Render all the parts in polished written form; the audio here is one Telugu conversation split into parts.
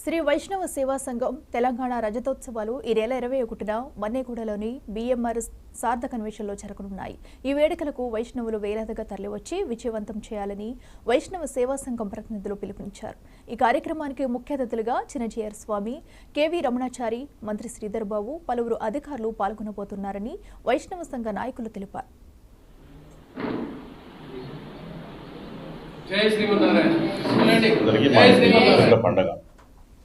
శ్రీ వైష్ణవ సేవా సంఘం తెలంగాణ రజతోత్సవాలు ఈ నెల 21న మన్నేగూడలోని BMR సార్థ కన్వెన్షన్లో జరగనున్నాయి. ఈ వేడుకలకు వైష్ణవులు వేలాదిగా తరలివచ్చి విజయవంతం చేయాలని వైష్ణవ సేవా సంఘం ప్రతినిధులు పిలుపునిచ్చారు. ఈ కార్యక్రమానికి ముఖ్య అతిథులుగా చినజీయర్ స్వామి, KV రమణాచారి, మంత్రి శ్రీధర్ బాబు, పలువురు అధికారులు పాల్గొనబోతున్నారని వైష్ణవ సంఘ నాయకులు తెలిపారు. పండుగ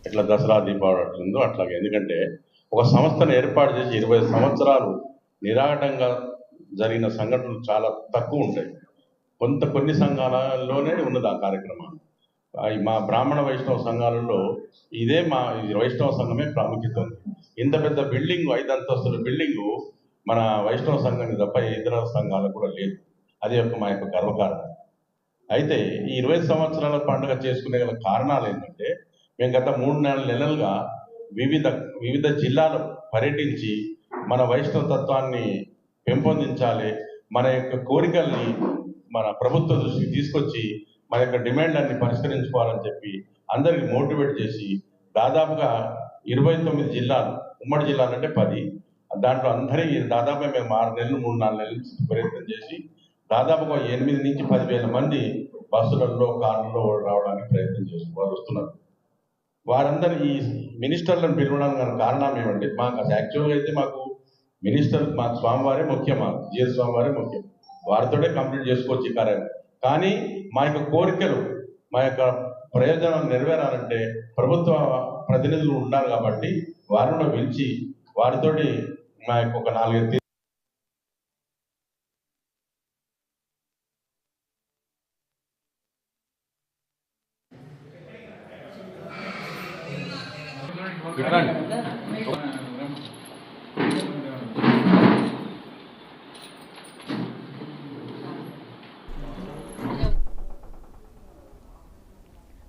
ఇట్లా దసరా దీపావళి ఉందో అట్లాగే, ఎందుకంటే ఒక సంస్థను ఏర్పాటు చేసి 20 సంవత్సరాలు నిరాటంగా జరిగిన సంఘటనలు చాలా తక్కువ ఉంటాయి. కొన్ని సంఘాలలోనే ఉన్నది ఆ కార్యక్రమం. మా బ్రాహ్మణ వైష్ణవ సంఘాలలో ఇదే వైష్ణవ సంఘమే ప్రాముఖ్యత ఉంది. ఇంత పెద్ద బిల్డింగ్, 5 అంతస్తుల బిల్డింగు మన వైష్ణవ సంఘానికి తప్ప ఇతర సంఘాలకు కూడా లేదు. అది మా యొక్క గర్వకారణం. అయితే ఈ 20 సంవత్సరాల పండుగ చేసుకునే గల కారణాలు ఏంటంటే, మేము గత 3-4 నెలలుగా వివిధ జిల్లాలు పర్యటించి మన వైష్ణవ తత్వాన్ని పెంపొందించాలి, మన యొక్క కోరికల్ని మన ప్రభుత్వ దృష్టికి తీసుకొచ్చి మన యొక్క డిమాండ్లన్నీ పరిష్కరించుకోవాలని చెప్పి అందరికి మోటివేట్ చేసి దాదాపుగా 29 జిల్లాలు, ఉమ్మడి జిల్లాలు అంటే 10, దాంట్లో అందరికీ దాదాపుగా మేము 6 నెలలు 3-4 నెలల నుంచి ప్రయత్నం చేసి దాదాపుగా 8 నుంచి 10,000 మంది బస్సులలో, కార్లలో రావడానికి ప్రయత్నం చేస్తున్నారు, వస్తున్నారు. వారందరూ ఈ మినిస్టర్లను పిలవడానికి కారణం ఏమంటే, మాకు యాక్చువల్గా అయితే మాకు మినిస్టర్, మాకు స్వామివారే ముఖ్యం, మాకు జీఎస్ స్వామివారే ముఖ్యం, వారితోనే కంప్లీట్ చేసుకోవచ్చు ఈ కార్యం. కానీ మా యొక్క కోరికలు, మా యొక్క ప్రయోజనాలు నెరవేరాలంటే ప్రభుత్వ ప్రతినిధులు ఉండాలి. కాబట్టి వారిని పిలిచి వారితోటి మా యొక్క ఒక 4 Good.